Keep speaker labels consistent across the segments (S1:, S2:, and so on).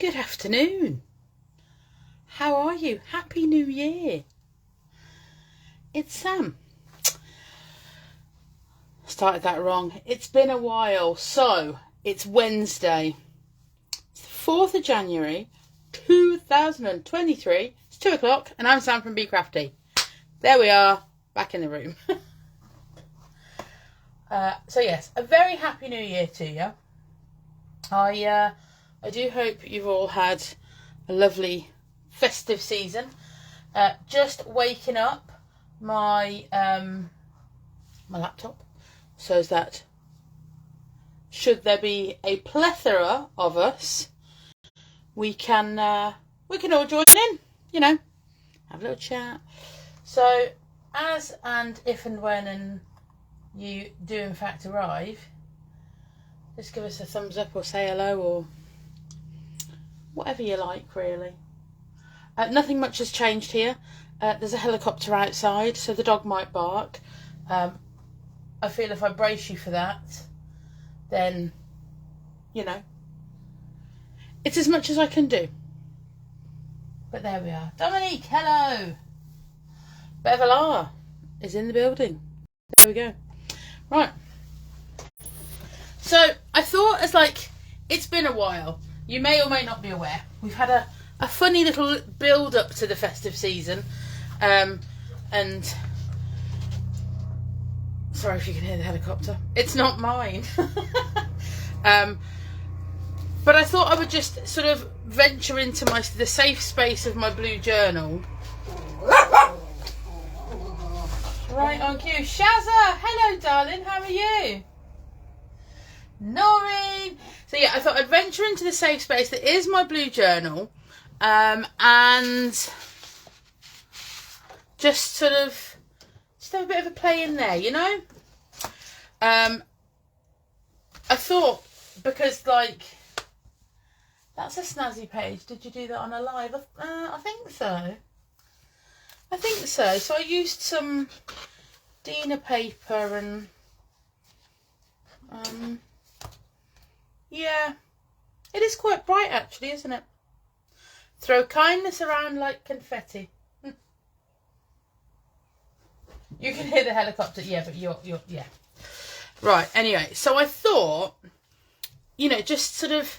S1: Good afternoon. How are you? Happy New Year. It's Sam. Started that wrong. It's been a while. So, it's Wednesday. It's the 4th of January, 2023. It's 2 o'clock and I'm Sam from Bee Crafty. There we are, back in the room. So yes, a very happy New Year to you. I do hope you've all had a lovely festive season. Just waking up my my laptop so that should there be a plethora of us, we can all join in, you know, have a little chat. So as and if and when you do in fact arrive, just give us a thumbs up or say hello or whatever you like, really. Nothing much has changed here. There's a helicopter outside, so the dog might bark. I feel if I brace you for that, then, you know, it's as much as I can do. But there we are. Dominique, hello. Bevelar is in the building. There we go. Right. So I thought, as like, it's been a while. You may or may not be aware. We've had a funny little build up to the festive season. And sorry if you can hear the helicopter. It's not mine. But I thought I would just sort of venture into the safe space of my blue journal. Right on cue. Shazza! Hello, darling. How are you? Noreen! So yeah, I thought I'd venture into the safe space that is my blue journal. And just have a bit of a play in there, you know? I thought, because like, that's a snazzy page. Did you do that on a live? I think so. I think so. So I used some Dina paper and yeah, it is quite bright actually, isn't it? Throw kindness around like confetti. You can hear the helicopter, yeah, but you're yeah. Right, anyway, so I thought, you know, just sort of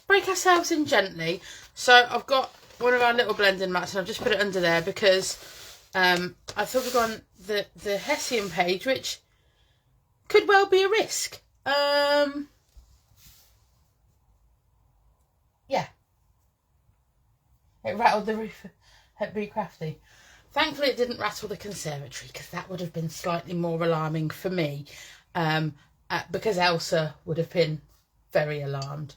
S1: break ourselves in gently. So I've got one of our little blending mats and I've just put it under there because I thought we've gone the Hessian page, which could well be a risk. Yeah. It rattled the roof at Bee Crafty. Thankfully it didn't rattle the conservatory because that would have been slightly more alarming for me, because Elsa would have been very alarmed.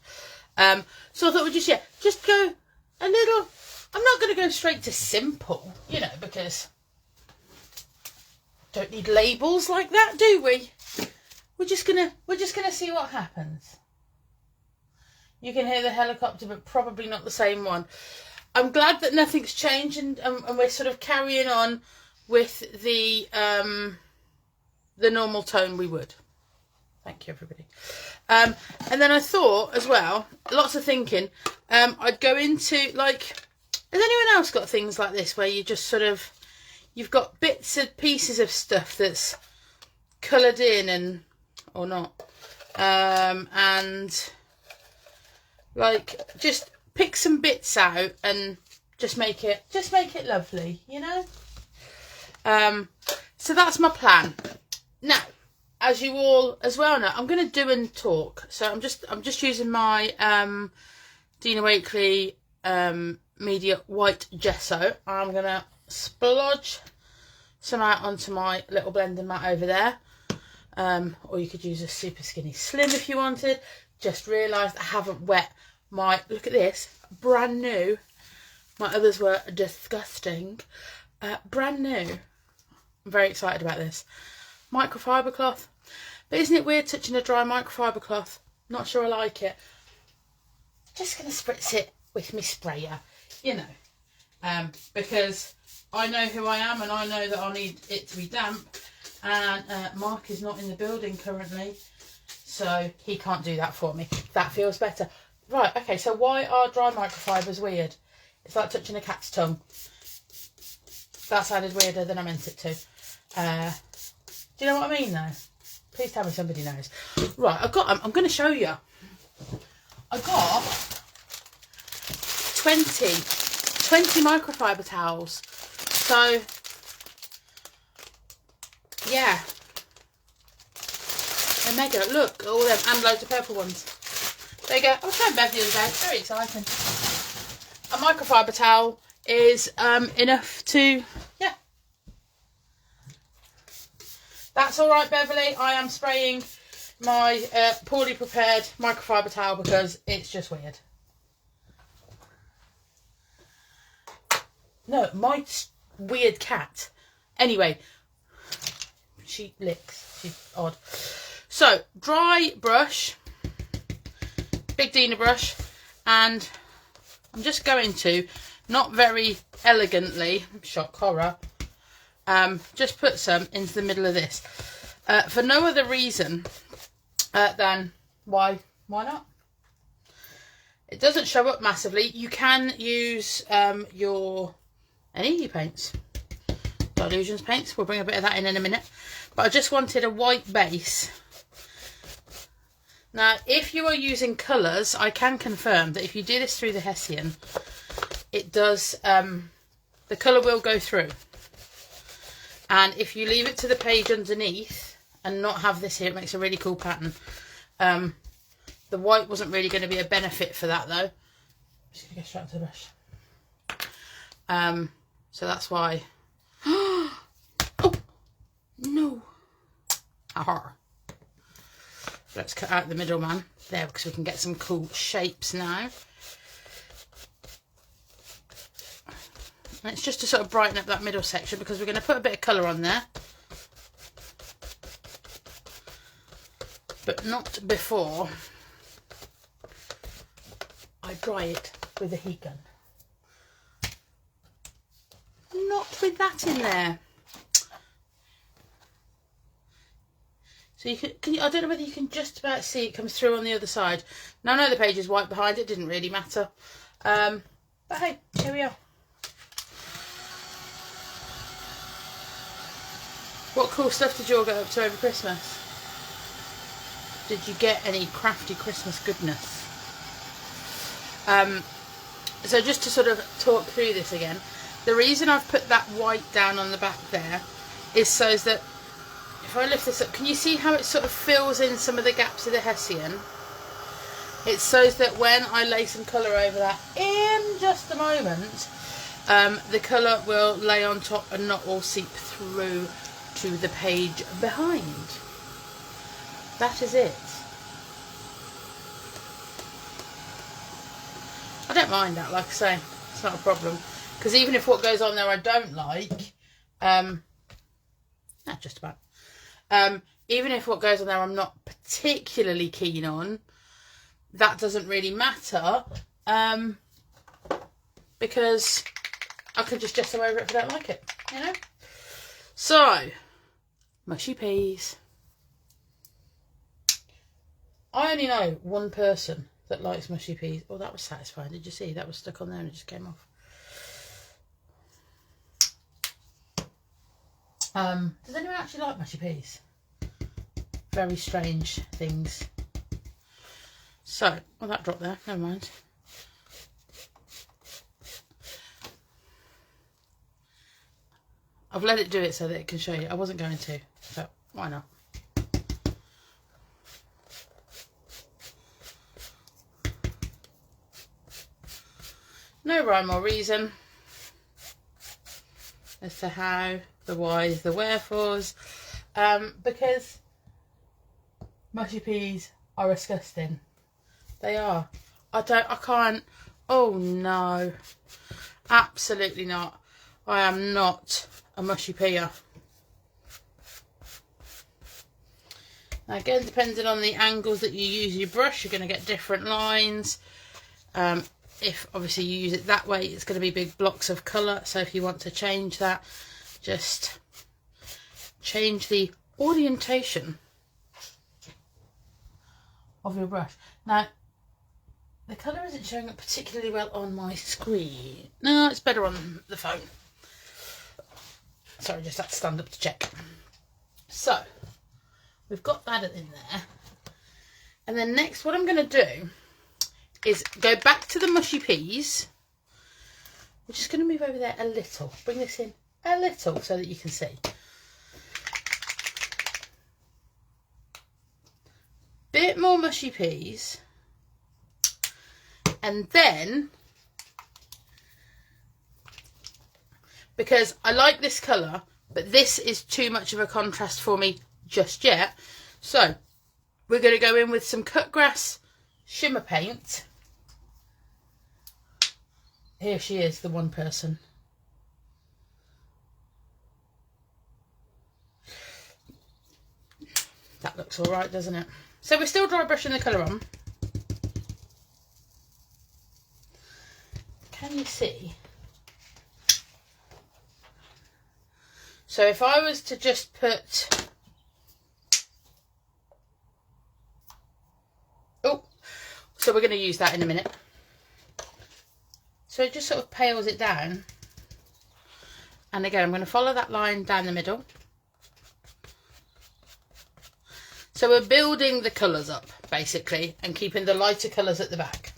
S1: So I thought we'd just go a little. I'm not going to go straight to simple, you know, because don't need labels like that, do we? We're just gonna see what happens. You can hear the helicopter, but probably not the same one. I'm glad that nothing's changed and we're sort of carrying on with the normal tone we would. Thank you, everybody. And then I thought as well, lots of thinking, I'd go into, like, has anyone else got things like this where you just sort of, you've got bits and pieces of stuff that's coloured in and, or not, and like just pick some bits out and just make it lovely, you know? So that's my plan. Now, as you all as well know, I'm going to do and talk. So I'm just using my Dina Wakley Media White Gesso. I'm going to splodge some out onto my little blending mat over there. Or you could use a super skinny slim if you wanted. Just realised I haven't wet my, look at this, brand new. My others were disgusting. Brand new. I'm very excited about this. Microfiber cloth. But isn't it weird touching a dry microfiber cloth? Not sure I like it. Just going to spritz it with my sprayer, you know. Because I know who I am and I know that I need it to be damp. And Mark is not in the building currently, so he can't do that for me. That feels better. Right, okay, so why are dry microfibers weird? It's like touching a cat's tongue. That sounded weirder than I meant it to. Do you know what I mean, though? Please tell me somebody knows. Right, I'm going to show you. I got 20 microfiber towels. So, yeah. They're mega. Look, all them, and loads of purple ones. There you go. I was showing Bev the other day. It's very exciting. A microfiber towel is enough to, yeah. That's all right, Beverly. I am spraying my poorly prepared microfiber towel because it's just weird. No, my weird cat. Anyway, she licks. She's odd. So, dry brush, big Dina brush, and I'm just going to, not very elegantly, shock horror, just put some into the middle of this. For no other reason than why not? It doesn't show up massively. You can use any of your paints. Dilutions paints. We'll bring a bit of that in a minute. But I just wanted a white base. Now, if you are using colours, I can confirm that if you do this through the hessian, it does, the colour will go through. And if you leave it to the page underneath and not have this here, it makes a really cool pattern. The white wasn't really going to be a benefit for that, though. I'm just going to go straight to the brush. So that's why. Oh, no. Aha. Let's cut out the middleman there because we can get some cool shapes now. And it's just to sort of brighten up that middle section because we're going to put a bit of colour on there. But not before I dry it with a heat gun. Not with that in there. So you can I don't know whether you can just about see it comes through on the other side. Now I know the page is white behind it, didn't really matter. But hey, here we are. What cool stuff did you all get up to over Christmas? Did you get any crafty Christmas goodness? So just to sort of talk through this again, the reason I've put that white down on the back there is so that if I lift this up, can you see how it sort of fills in some of the gaps of the hessian? It's so that when I lay some colour over that in just a moment, the colour will lay on top and not all seep through to the page behind. That is it. I don't mind that, like I say, it's not a problem. Because even if what goes on there I don't like, just about. Even if what goes on there I'm not particularly keen on, that doesn't really matter, because I could just gesso over it if I don't like it, you know? So, mushy peas. I only know one person that likes mushy peas. Oh, that was satisfying. Did you see? That was stuck on there and it just came off. Does anyone actually like mushy peas? Very strange things. So, well, that dropped there. Never mind. I've let it do it so that it can show you. I wasn't going to, but why not? No rhyme or reason as to how, the whys, the wherefores, because mushy peas are disgusting. They are. I can't. Oh no, absolutely not. I am not a mushy peer. Now again, depending on the angles that you use your brush, you're going to get different lines. If obviously you use it that way, it's going to be big blocks of colour. So if you want to change that, just change the orientation of your brush. Now, The colour isn't showing up particularly well on my screen. No, it's better on the phone. Sorry, just had to stand up to check. So, we've got that in there. And then next, what I'm going to do is go back to the mushy peas. We're just going to move over there a little. Bring this in a little so that you can see. Bit more mushy peas. And then, because I like this colour, but this is too much of a contrast for me just yet. So, we're going to go in with some cut grass shimmer paint. Here she is, the one person. That looks all right, doesn't it? So we're still dry brushing the colour on. Can you see? So if I was to just put... Oh, so we're going to use that in a minute. So it just sort of pales it down. And again, I'm going to follow that line down the middle. So we're building the colours up, basically, and keeping the lighter colours at the back.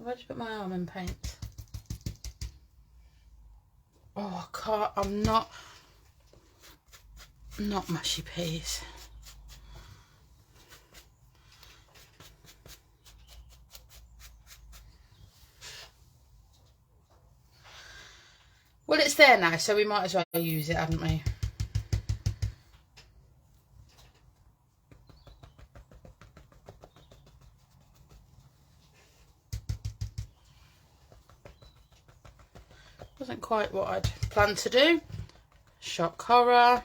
S1: Where'd you put my arm in paint? Oh, I can't, I'm not mushy peas. Well, it's there now, so we might as well use it, haven't we? Wasn't quite what I'd planned to do. Shock horror.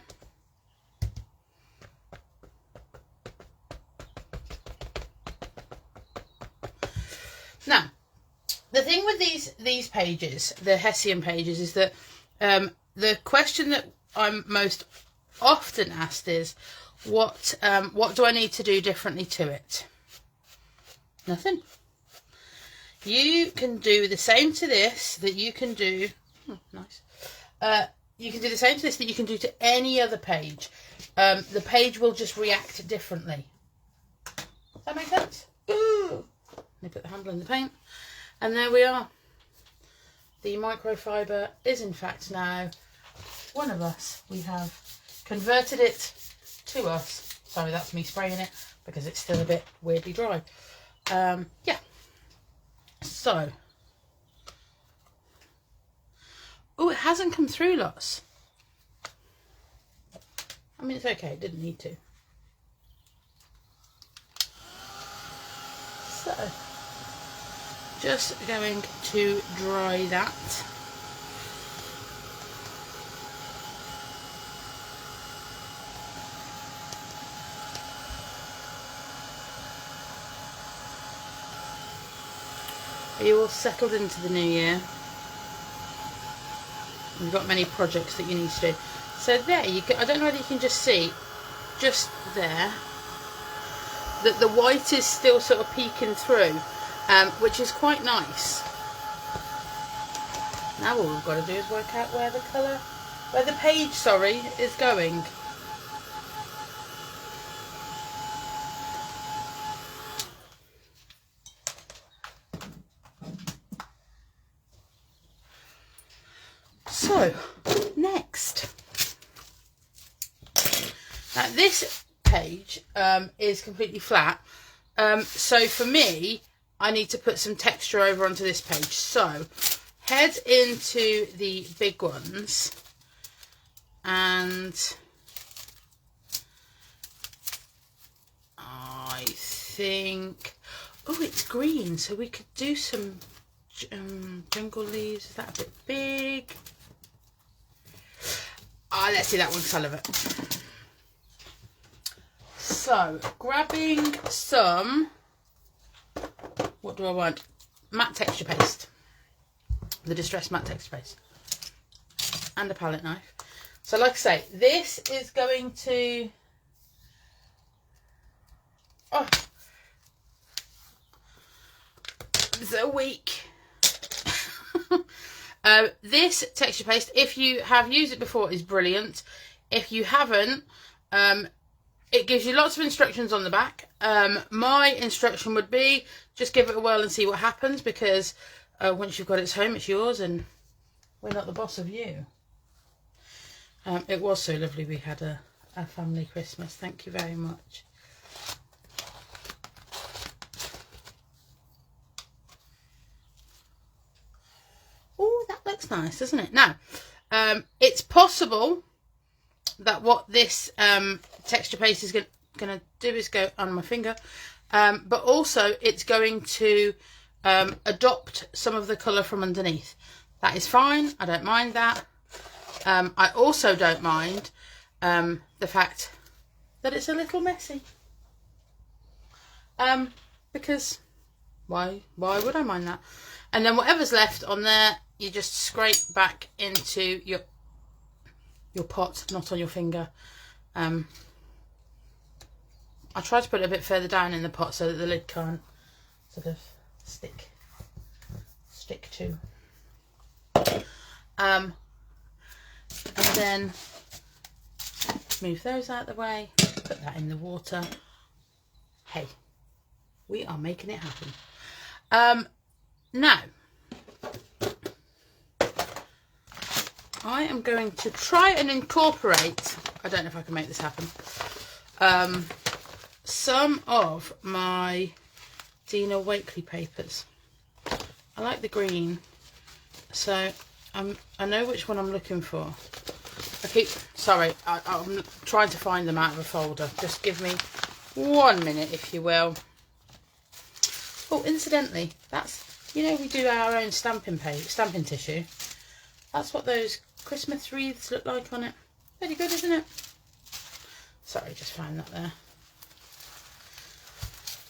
S1: Now, the thing with these pages, the Hessian pages, is that the question that I'm most often asked is, what do I need to do differently to it? Nothing. You can do the same to this that you can do. Oh, nice. You can do the same to this that you can do to any other page. The page will just react differently. Does that make sense? Ooh. Let me put the handle in the paint. And there we are. The microfiber is in fact now one of us. We have converted it to us. Sorry, that's me spraying it because it's still a bit weirdly dry. Yeah. So. Oh, it hasn't come through lots. I mean, it's okay. It didn't need to. So. Just going to dry that. Are you all settled into the new year? You've got many projects that you need to do. So there you go. I don't know whether you can just see, just there, that the white is still sort of peeking through, which is quite nice. Now all we've got to do is work out where the page, sorry, is going. So, next. Now this page is completely flat. So for me, I need to put some texture over onto this page. So, head into the big ones and I think, oh, it's green, so we could do some jungle leaves. Is that a bit big? Let's see that one, because I love it. So, grabbing some what do I want? Matte texture paste. The distressed matte texture paste. And a palette knife. So like I say, this is going to... Oh, it's a week. This texture paste, if you have used it before, is brilliant. If you haven't, it gives you lots of instructions on the back. My instruction would be just give it a whirl and see what happens, because once you've got it home, it's yours and we're not the boss of you. It was so lovely. We had a family Christmas. Thank you very much. Oh, that looks nice, doesn't it? Now, it's possible that what this texture paste is going to do is go on my finger, but also it's going to adopt some of the colour from underneath. That is fine. I don't mind that. I also don't mind the fact that it's a little messy, because why would I mind that? And then whatever's left on there, you just scrape back into your pot, not on your finger. I try to put it a bit further down in the pot so that the lid can't sort of stick to. And then move those out of the way, put that in the water. Hey, we are making it happen. Now, I am going to try and incorporate, I don't know if I can make this happen, some of my Dina Wakley papers. I like the green, so I know which one I'm looking for. I'm trying to find them out of a folder. Just give me 1 minute, if you will. Oh, incidentally, that's, you know, we do our own stamping tissue. That's what those Christmas wreaths look like on it. Very good, isn't it? Sorry, just found that there.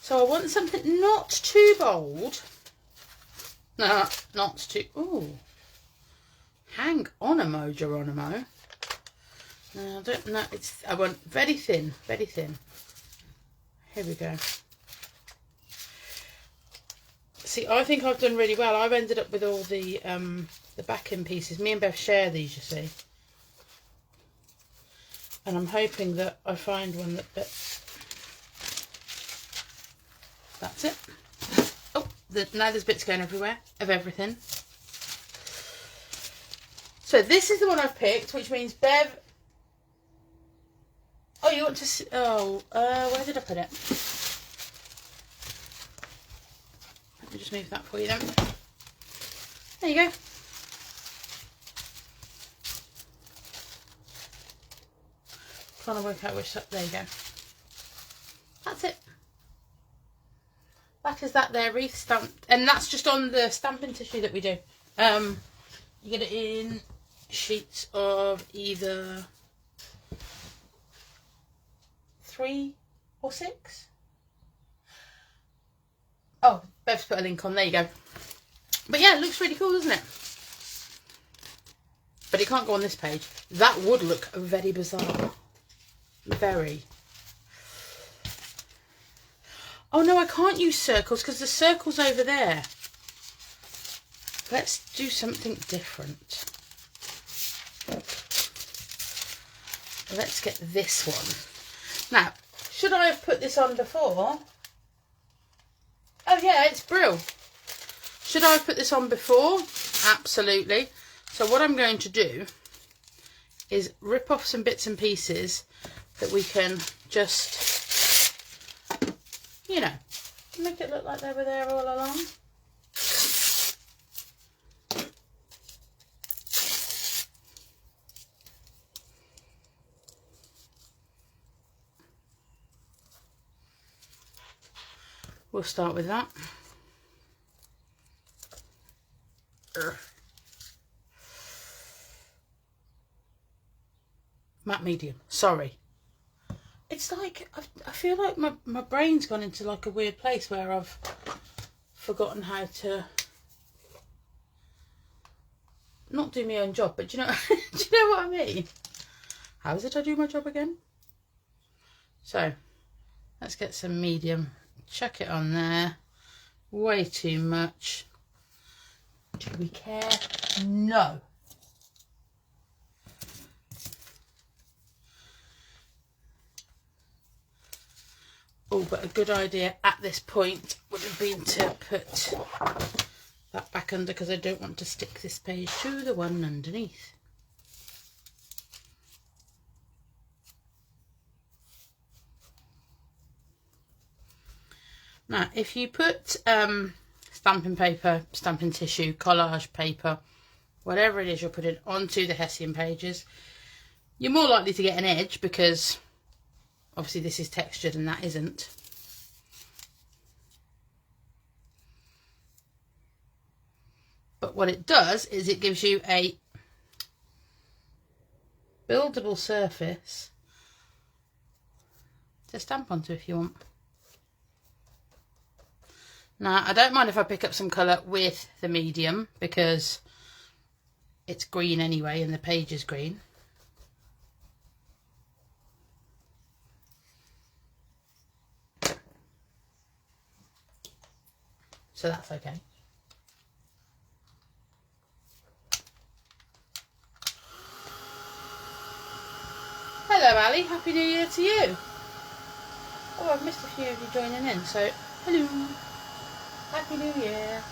S1: So I want something not too bold. No, not too... Ooh. Hang on a mo, Geronimo. No, I don't know. I want very thin, very thin. Here we go. See, I think I've done really well. I've ended up with all the backing pieces. Me and Bev share these, you see. And I'm hoping that I find one that... That's it. Oh, now there's bits going everywhere of everything. So this is the one I've picked, which means Bev... Oh, you want to see... Oh, where did I put it? Let me just move that for you then. There you go. Trying to work out which... There you go. That's it. That is that there, wreath stamped. And that's just on the stamping tissue that we do. You get it in sheets of either 3 or 6. Oh, Bev's put a link on. There you go. But yeah, it looks really cool, doesn't it? But it can't go on this page. That would look very bizarre. Very. Oh no, I can't use circles because the circle's over there. Let's do something different. Let's get this one. Now, should I have put this on before? Oh yeah, it's Brill. Should I have put this on before? Absolutely. So what I'm going to do is rip off some bits and pieces that we can just, you know, make it look like they were there all along. We'll start with that. Matte medium, sorry. It's like, I feel like my brain's gone into like a weird place where I've forgotten how to not do my own job, but do you know do you know what I mean? How is it I do my job again? So let's get some medium, chuck it on there. Way too much. Do we care? No. Oh, but a good idea at this point would have been to put that back under, because I don't want to stick this page to the one underneath. Now, if you put stamping paper, stamping tissue, collage paper, whatever it is you're putting onto the hessian pages, you're more likely to get an edge, because obviously this is textured and that isn't. But what it does is it gives you a buildable surface to stamp onto if you want. Now, I don't mind if I pick up some colour with the medium, because it's green anyway and the page is green. So that's okay. Hello Ali, Happy New Year to you. Oh, I've missed a few of you joining in, so hello. Happy New Year.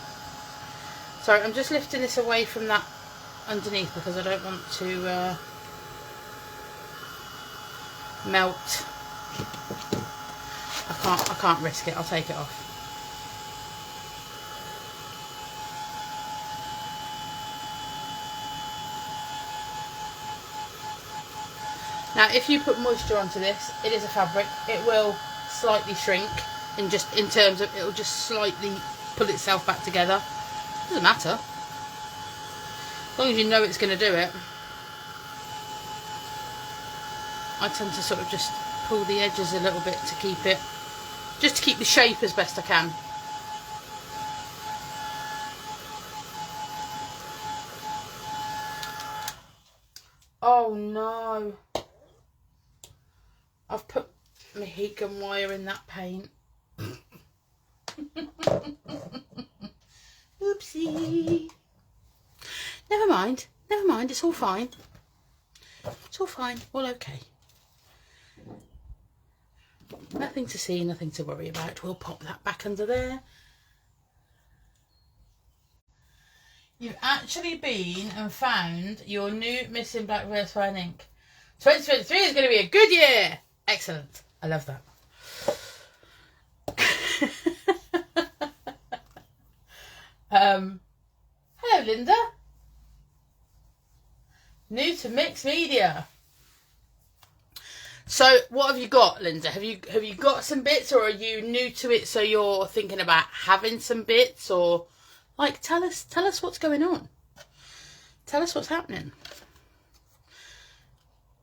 S1: Sorry, I'm just lifting this away from that underneath because I don't want to melt. I can't risk it. I'll take it off. Now, if you put moisture onto this, it is a fabric. It will slightly shrink, in terms of it will just slightly pull itself back together. Doesn't matter, as long as you know it's going to do it. I tend to sort of just pull the edges a little bit to keep it, just to keep the shape as best I can. Oh no, I've put my heat gun wire in that paint. Oopsie. Never mind, it's all fine. It's all fine, all okay. Nothing to see, nothing to worry about. We'll pop that back under there. You've actually been and found your new missing black Versafine ink. 2023 is going to be a good year. Excellent. I love that. Hello, Linda. New to mixed media. So, what have you got, Linda? Have you got some bits, or are you new to it? So you're thinking about having some bits, or like tell us what's going on. Tell us what's happening.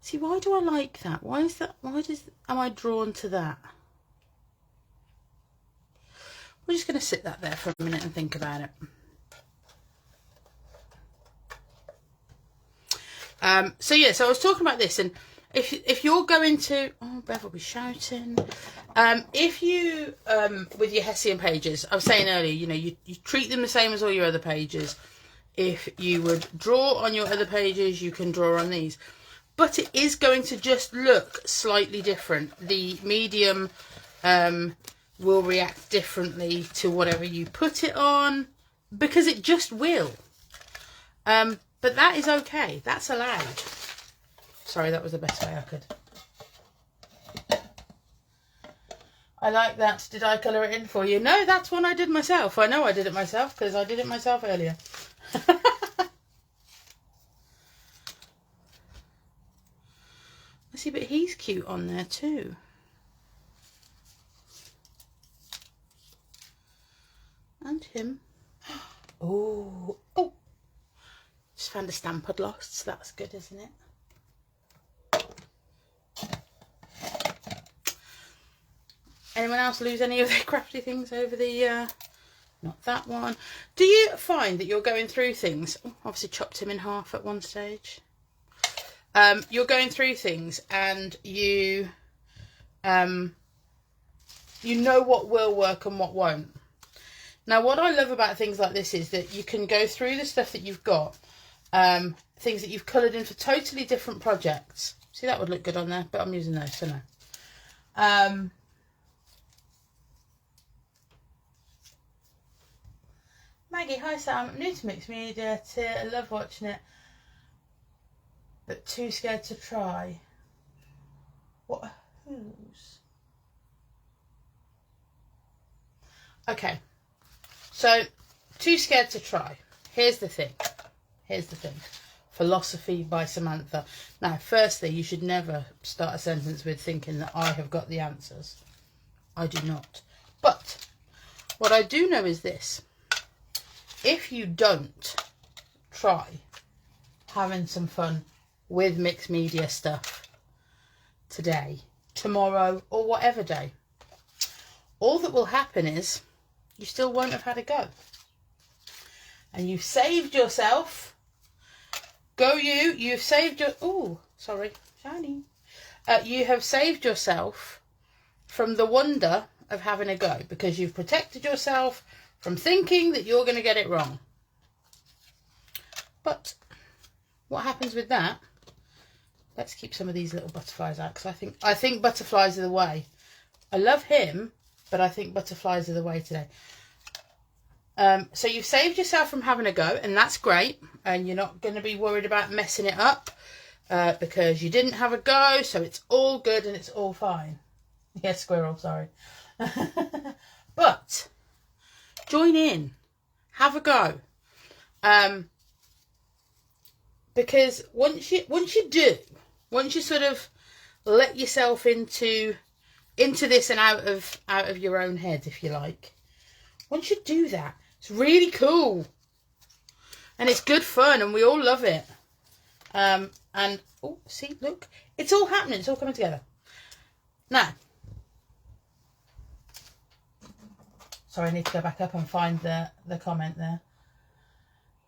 S1: See, why do I like that? Why is that? Am I drawn to that? We're just going to sit that there for a minute and think about it. So yeah, so I was talking about this, and if you're going to, oh, Bev will be shouting. If you with your hessian pages, I was saying earlier, you know, you treat them the same as all your other pages. If you would draw on your other pages, you can draw on these. But it is going to just look slightly different. The medium will react differently to whatever you put it on, because it just will. But that is okay. That's allowed. Sorry, that was the best way I could. I like that. Did I colour it in for you? No, that's one I did myself. I know I did it myself because I did it myself earlier. See, but he's cute on there too. And him. Oh, oh! Just found a stamp I'd lost, so that's good, isn't it? Anyone else lose any of their crafty things over the not that one. Do you find that you're going through things? Oh, obviously chopped him in half at one stage. You're going through things and you know what will work and what won't. Now, what I love about things like this is that you can go through the stuff that you've got, things that you've coloured in for totally different projects. See, that would look good on there, but I'm using those, so no. Maggie, hi Sam, I'm new to mixed media, I love watching it, but too scared to try. What? Who's? Okay, so too scared to try. Here's the thing. Philosophy by Samantha. Now, firstly, you should never start a sentence with thinking that I have got the answers. I do not. But what I do know is this. If you don't try having some fun with mixed media stuff today, tomorrow, or whatever day, all that will happen is you still won't have had a go. And you've saved yourself. You've saved your... Oh, sorry, shiny. You have saved yourself from the wonder of having a go because you've protected yourself from thinking that you're going to get it wrong. But what happens with that? Let's keep some of these little butterflies out because I think butterflies are the way. I love him, but I think butterflies are the way today. So you've saved yourself from having a go, and that's great. And you're not going to be worried about messing it up because you didn't have a go, so it's all good and it's all fine. Yes, squirrel, sorry. But join in, have a go, because once you sort of let yourself into this and out of your own head, if you like, once you do that, it's really cool and it's good fun and we all love it. And oh, see, look, it's all happening, it's all coming together now. Sorry, I need to go back up and find the comment there.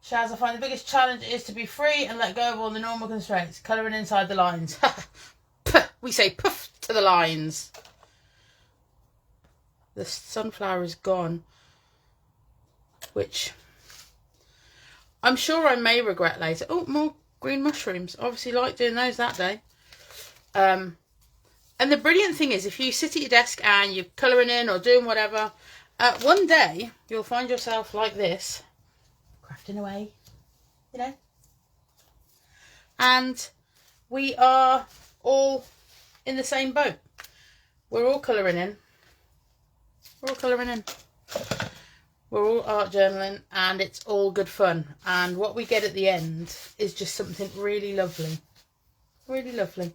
S1: Shaz, I find the biggest challenge is to be free and let go of all the normal constraints. Colouring inside the lines. We say puff to the lines. The sunflower is gone, which I'm sure I may regret later. Oh, more green mushrooms. Obviously like doing those that day. And the brilliant thing is if you sit at your desk and you're colouring in or doing whatever, one day you'll find yourself like this, crafting away, you know. And we are all in the same boat. We're all colouring in. We're all colouring in. We're all art journaling and it's all good fun. And what we get at the end is just something really lovely. Really lovely.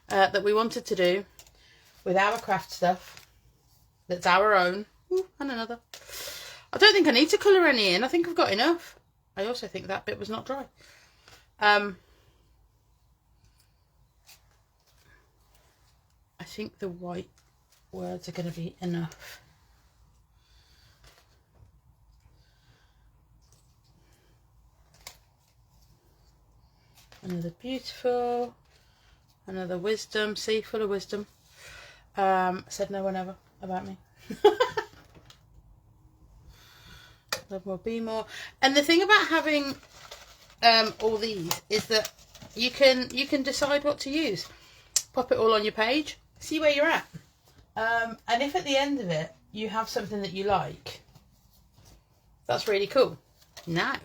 S1: That we wanted to do with our craft stuff. That's our own. Ooh, and another. I don't think I need to colour any in. I think I've got enough. I also think that bit was not dry. I think the white words are going to be enough. Another beautiful. Another wisdom. See, full of wisdom. Said no one ever about me. Love more, be more. And the thing about having all these is that you can decide what to use. Pop it all on your page, see where you're at. And if at the end of it you have something that you like, that's really cool. Now,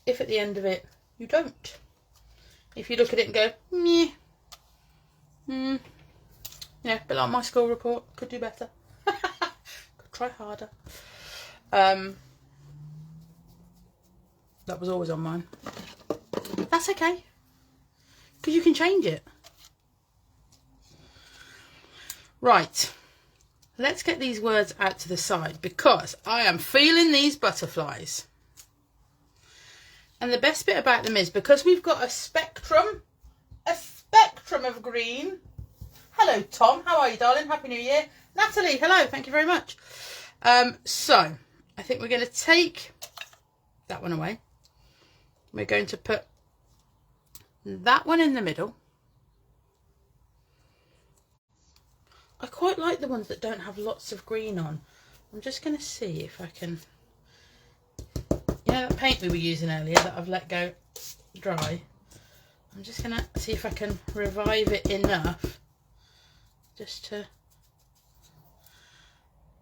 S1: if at the end of it you don't, if you look at it and go, meh, yeah, a bit like my school report, could do better. Could try harder. That was always on mine. That's okay, because you can change it. Right, let's get these words out to the side because I am feeling these butterflies. And the best bit about them is because we've got a spectrum of green. Hello Tom, how are you darling? Happy New Year. Natalie, hello, thank you very much. So I think we're going to take that one away. We're going to put that one in the middle. I quite like the ones that don't have lots of green on. I'm just going to see if I can, you know that paint we were using earlier that I've let go dry? I'm just going to see if I can revive it enough just to,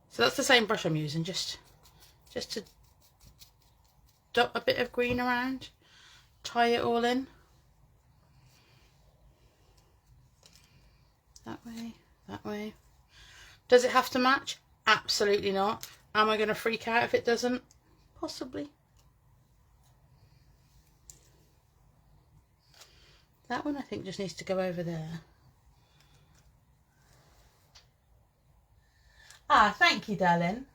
S1: so that's the same brush I'm using, just to dot a bit of green around, tie it all in. That way, that way. Does it have to match? Absolutely not. Am I going to freak out if it doesn't? Possibly. That one I think just needs to go over there. Ah, thank you, darling.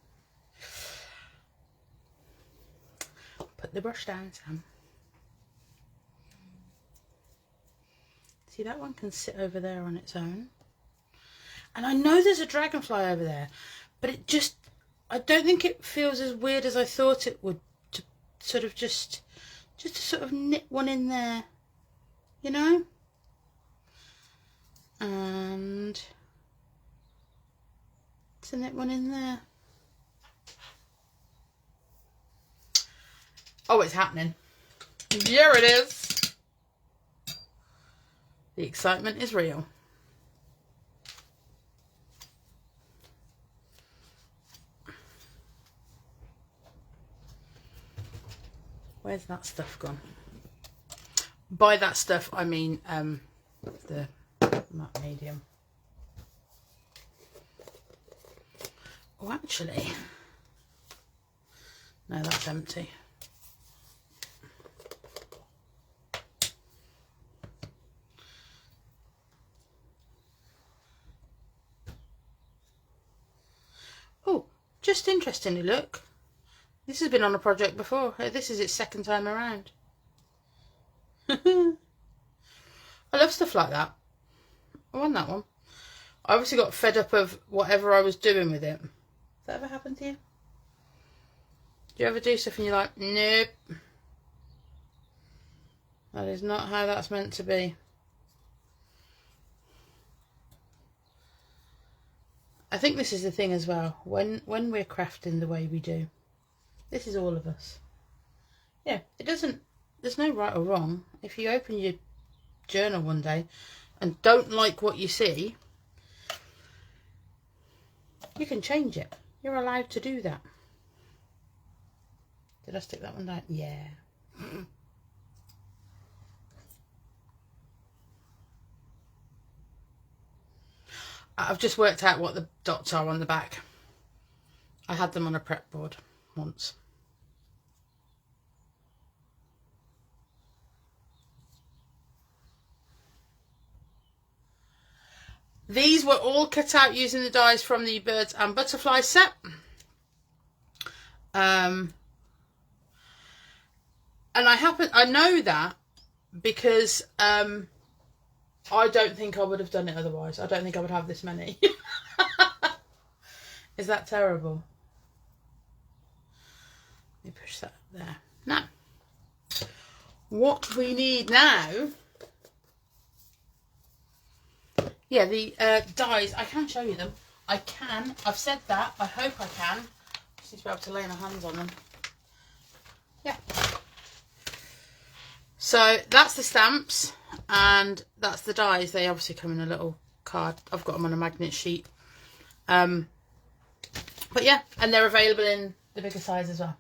S1: Put the brush down, Sam. See, that one can sit over there on its own. And I know there's a dragonfly over there, but it just, I don't think it feels as weird as I thought it would, to sort of just to sort of knit one in there, you know? And to knit one in there. Oh, it's happening. Here it is. The excitement is real. Where's that stuff gone? By that stuff, I mean the matte medium. Oh, actually, no, that's empty. Oh, just interestingly, look. This has been on a project before. This is its second time around. I love stuff like that. I want that one. I obviously got fed up of whatever I was doing with it. Has that ever happened to you? Do you ever do stuff and you're like, nope. That is not how that's meant to be. I think this is the thing as well. When we're crafting the way we do, this is all of us. Yeah, it doesn't, there's no right or wrong. If you open your journal one day and don't like what you see, you can change it. You're allowed to do that. Did I stick that one down? Yeah. I've just worked out what the dots are on the back. I had them on a prep board once. These were all cut out using the dies from the Birds and Butterflies set. And I know that because I don't think I would have done it otherwise. I don't think I would have this many. Is that terrible? Let me push that there. Now, what we need now, yeah, the dies, I can show you them. I can, I've said that, I hope I can. Just need to be able to lay my hands on them. Yeah. So that's the stamps and that's the dies. They obviously come in a little card. I've got them on a magnet sheet. But yeah, and they're available in the bigger size as well.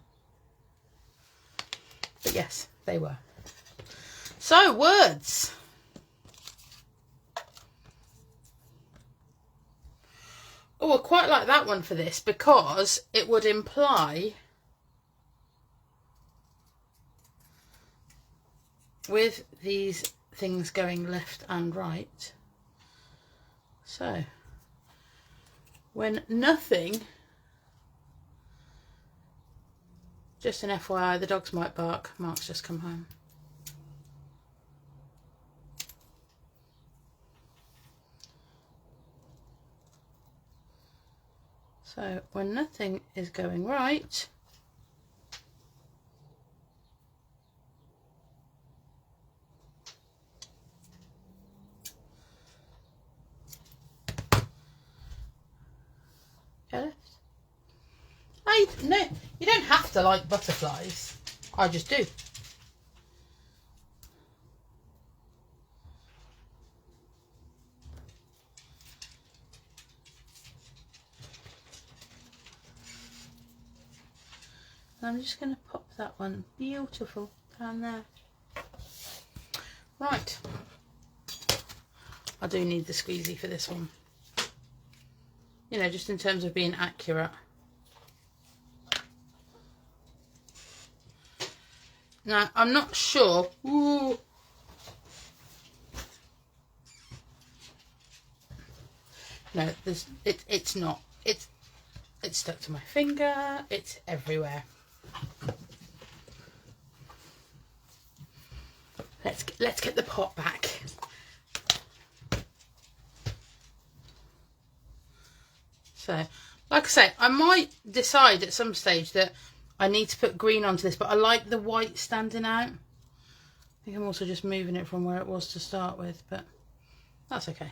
S1: But yes, they were. So, words. Oh, I quite like that one for this because it would imply with these things going left and right. So, when nothing, just an FYI, the dogs might bark. Mark's just come home. So when nothing is going right, Go left. No, you don't have to like butterflies. I just do. And I'm just going to pop that one beautiful down there. Right. I do need the squeezy for this one. You know, just in terms of being accurate. Now, I'm not sure. Ooh. No, it's not. It's stuck to my finger. It's everywhere. Let's get the pot back. So, like I say, I might decide at some stage that I need to put green onto this, but I like the white standing out. I think I'm also just moving it from where it was to start with, but that's okay.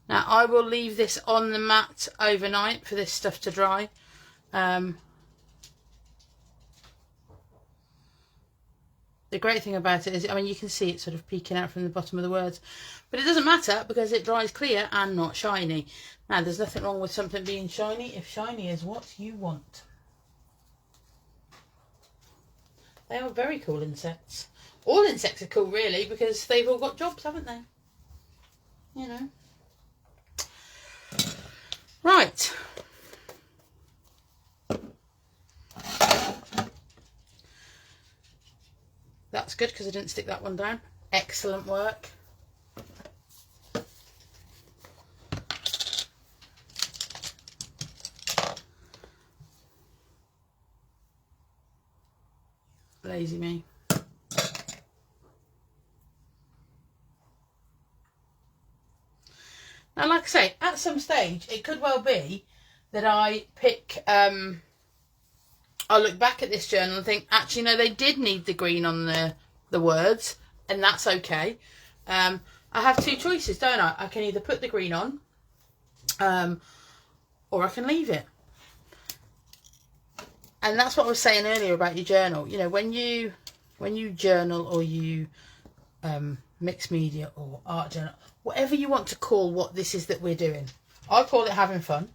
S1: Now I will leave this on the mat overnight for this stuff to dry. The great thing about it is, I mean, you can see it sort of peeking out from the bottom of the words, but it doesn't matter because it dries clear and not shiny. Now, there's nothing wrong with something being shiny if shiny is what you want. They are very cool insects. All insects are cool, really, because they've all got jobs, haven't they? You know. Right. That's good because I didn't stick that one down. Excellent work. Lazy me. Now, like I say, at some stage, it could well be that I pick... I'll look back at this journal and think, actually, no, they did need the green on the words, and that's okay. I have two choices, don't I? I can either put the green on, or I can leave it. And that's what I was saying earlier about your journal. You know, when you journal or you mix media or art journal, whatever you want to call what this is that we're doing. I call it having fun,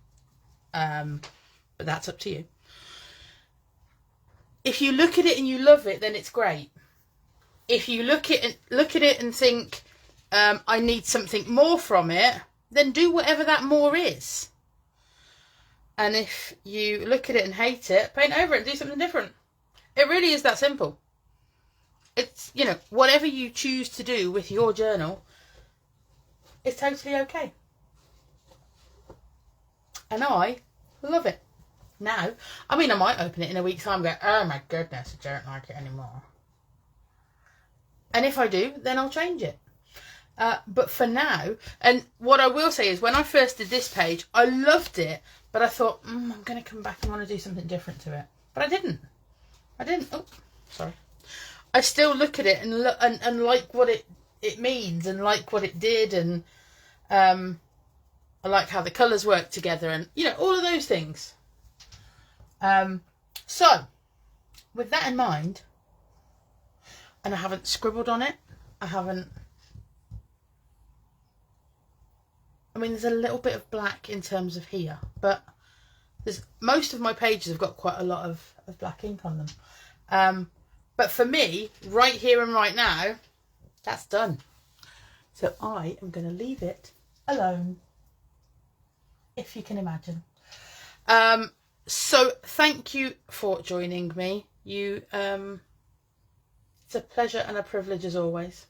S1: but that's up to you. If you look at it and you love it, then it's great. If you look at it and think, I need something more from it, then do whatever that more is. And if you look at it and hate it, paint over it and do something different. It really is that simple. It's, you know, whatever you choose to do with your journal is totally okay. And I love it. Now, I mean, I might open it in a week's time and go, oh my goodness, I don't like it anymore. And if I do, then I'll change it. But for now, and what I will say is when I first did this page, I loved it, but I thought, I'm going to come back and want to do something different to it. But I didn't. Oh, sorry. I still look at it and like what it means and like what it did, and I like how the colours work together and, you know, all of those things. So, with that in mind, and I haven't scribbled on it, I mean, there's a little bit of black in terms of here, but most of my pages have got quite a lot of black ink on them. But for me, right here and right now, that's done. So I am going to leave it alone, if you can imagine. So thank you for joining me. It's a pleasure and a privilege as always.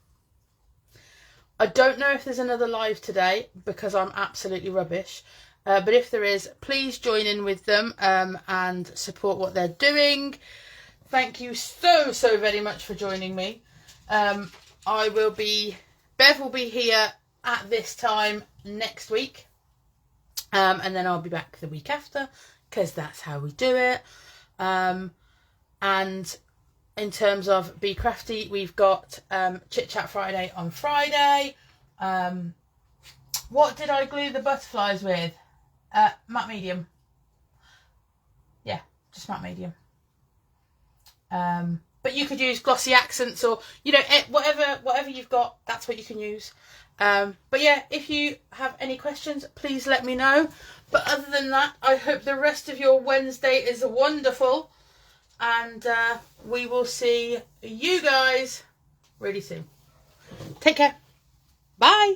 S1: I don't know if there's another live today because I'm absolutely rubbish. But if there is, please join in with them and support what they're doing. Thank you so very much for joining me. Bev will be here at this time next week. And then I'll be back the week after, because that's how we do it. And in terms of Bee Crafty, we've got Chit Chat Friday on Friday. What did I glue the butterflies with? Matte medium. Yeah, just matte medium. But you could use glossy accents, or you know, whatever you've got, that's what you can use. But yeah, if you have any questions, please let me know. But other than that, I hope the rest of your Wednesday is wonderful, and we will see you guys really soon. Take care. Bye.